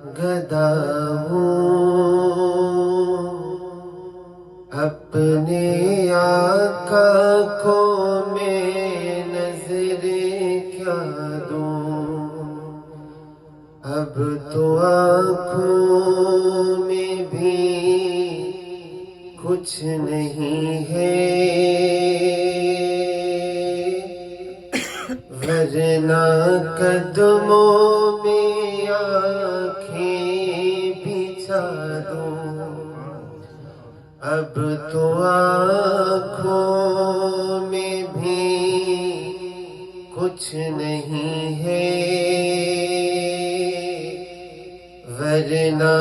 گدا ہوں، اپنے آقا کو میں نظر کیا دوں، اب تو آنکھوں میں بھی کچھ نہیں ہے، ورنہ قدموں میں آنکھیں بچھا دوں، اب تو آنکھوں میں بھی کچھ نہیں ہے، ورنہ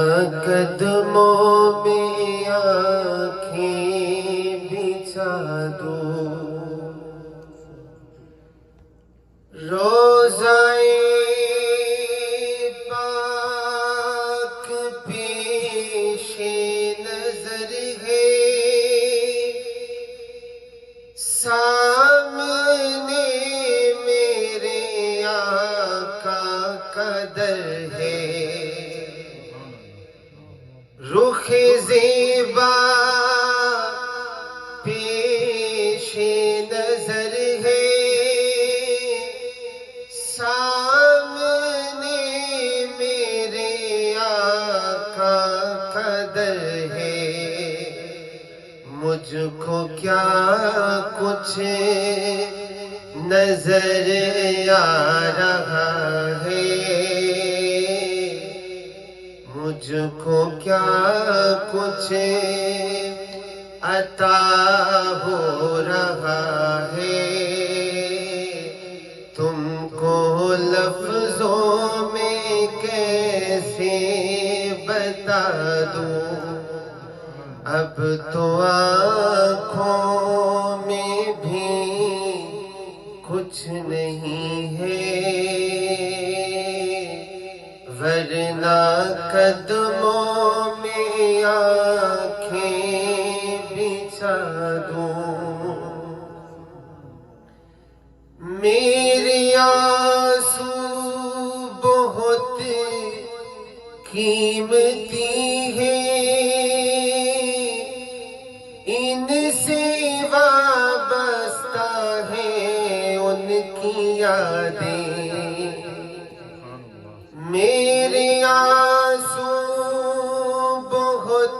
قدموں میں آنکھیں بچھا دوں۔ روضۂ پاک پیش نظر ہے، سامنے میرے آقا کا در ہے، رخ زیبا پیش نظر ہے، سامنے میرے آقا کا در ہے، مجھ کو کیا کچھ نظر آ رہا ہے، مجھ کو کیا کچھ عطا ہو رہا ہے، تم کو لفظوں میں کیسے بتا دوں، اب تو آنکھوں میں بھی کچھ نہیں ہے، ورنہ قدموں میں آنکھیں بچھا دوں۔ میرے آنسو بہت قیمتی ہیں، ان سے وابستہ ہیں ان کی یادیں، میرے آنسو بہت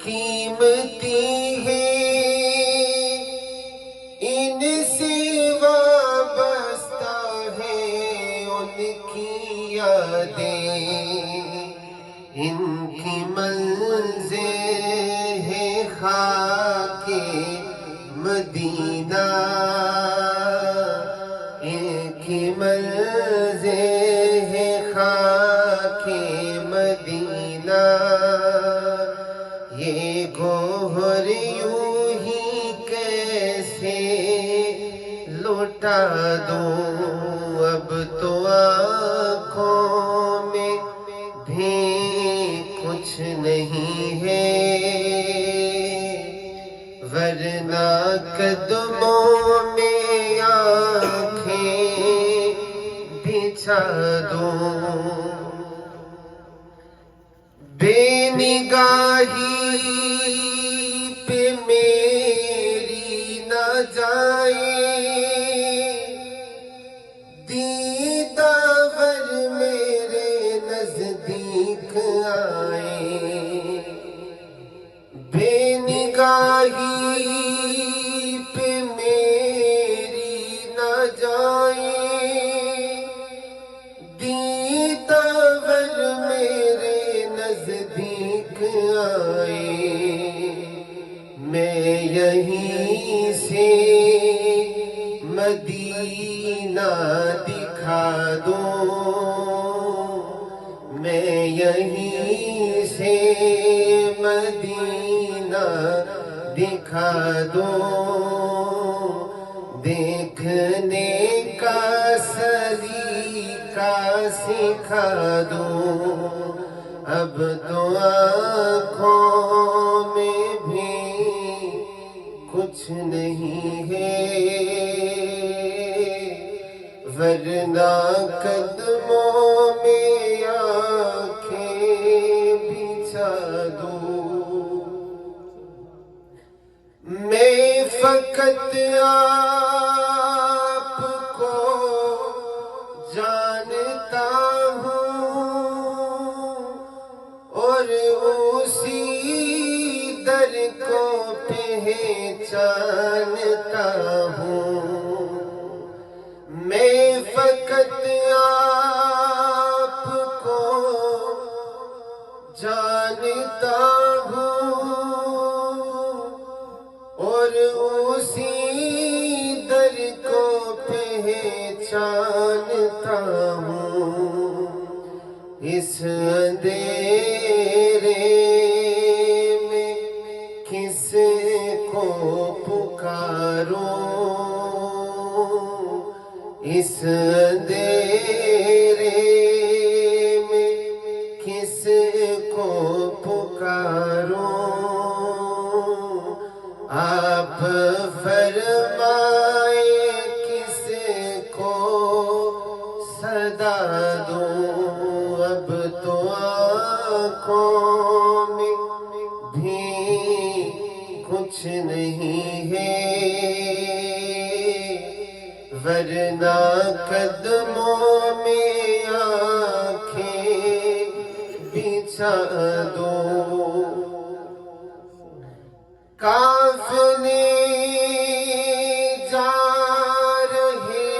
قیمتی ہیں، ان سے وابستہ ہیں ان کی یادیں، ان کی منزل ہے خاک مدینہ، ان کی منزل ہے خاک مدینہ، یہ گوہر یوں ہی کیسے لوٹا دوں، اب تو آنکھوں میں بھی کچھ نہیں ہے، ورنہ قدموں میں آنکھیں بچھا دوں۔ بے نگاہی پہ میری نہ جائے، دیداور میرے نزدیک آئے، بے نگاہی پہ میری نہ جائے، دیداور میرے نزدیک آئے، میں یہیں سے مدینہ دکھا دوں، میں یہیں سے مدینہ دکھا دوں، دیکھنے کا سلیقہ سکھا دوں، اب تو آنکھوں میں بھی کچھ نہیں ہے، ورنہ قدموں میں جانتا ہوں، میں فقط آپ کو جانتا ہوں، اور اسی در کو پہچانتا ہوں۔ اس اندھیرے میں کس کو پکاروں، اس اندھیرے میں کس کو پکاروں، آپ فرمائے کس کو صدا دوں، اب تو آنکھوں میں بھی کچھ نہیں ہے، ورنہ قدموں میں آنکھیں بچھا دو۔ قافلے جا رہے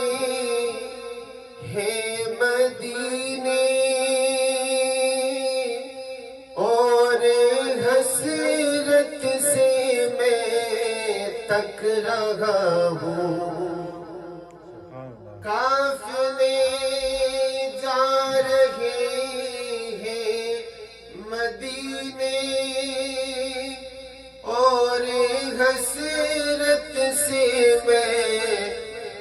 ہیں مدینے، اور حسرت سے میں تک رہا ہوں۔ قافلے جا رہے ہیں مدینے، اور حسرت سے میں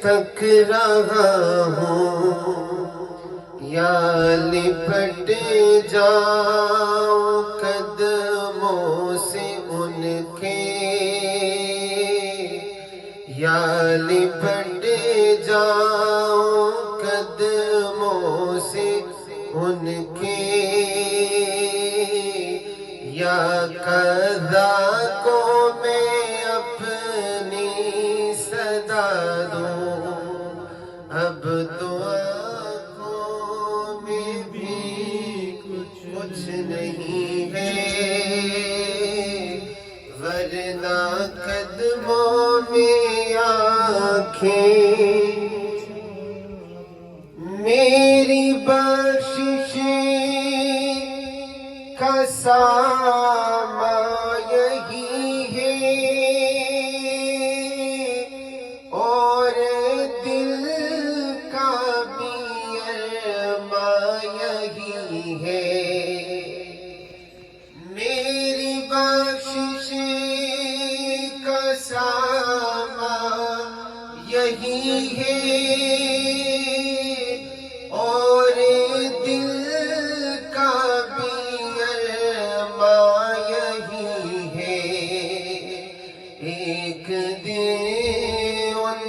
تک رہا ہوں۔ یا لپٹ جاؤں قدموں سے ان کے، یا لپٹ جاؤں قدموں سے ان کے، یا قضا کو میں اپنی صدا دوں، اب تو آنکھوں میں بھی کچھ نہیں ہے، ورنہ قدموں میں آنکھیں۔ میری بخشش کا سامان یہی ہے، اور دل کا بھی ارمان یہی ہے۔ میری بخشش کا سامان یہی ہے، اور دل کا بھی ارمان یہی ہے۔ ایک دن ان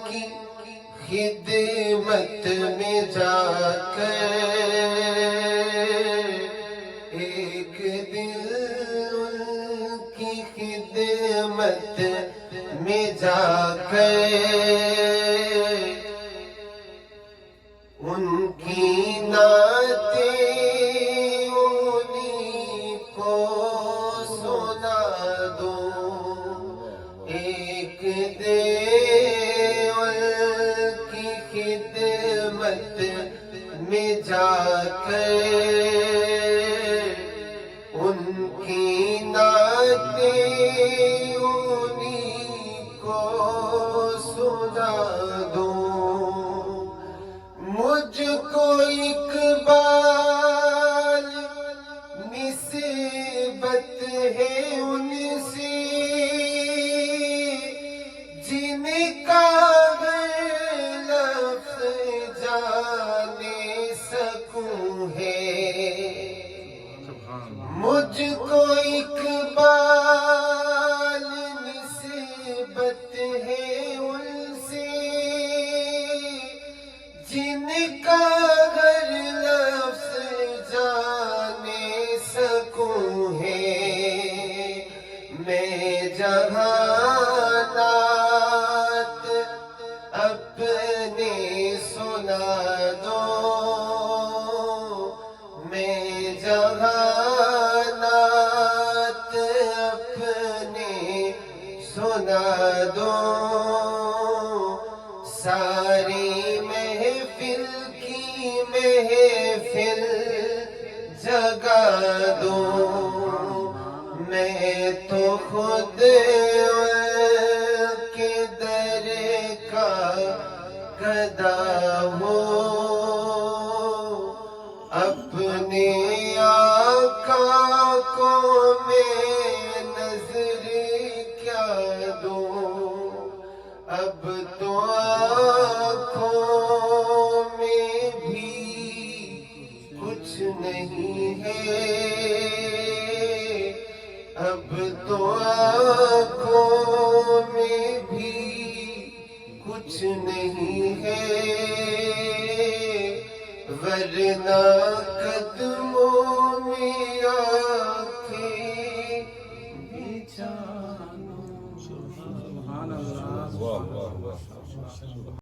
کی خدمت میں جا کر، ایک دن ان کی خدمت میں جا کر ان کی نعتیں انہیں کو سنا دوں۔ ایک دن ان کی خدمت میں جا کر ان کی نعتیں انہیں کو سنا دوں۔ مجھ کو اقبال نسبت ہے ان سے، جن کا لفظ جانے سکوں ہے، جگا دو ساری محفل کی محفل جگا دو میں تو خود کے در کا گدا ہوں اپنے آقا کو میں نظر کیا دوں اب تو آنکھوں میں بھی کچھ نہیں ہے اب تو آنکھوں میں بھی کچھ نہیں ہے ورنہ قدموں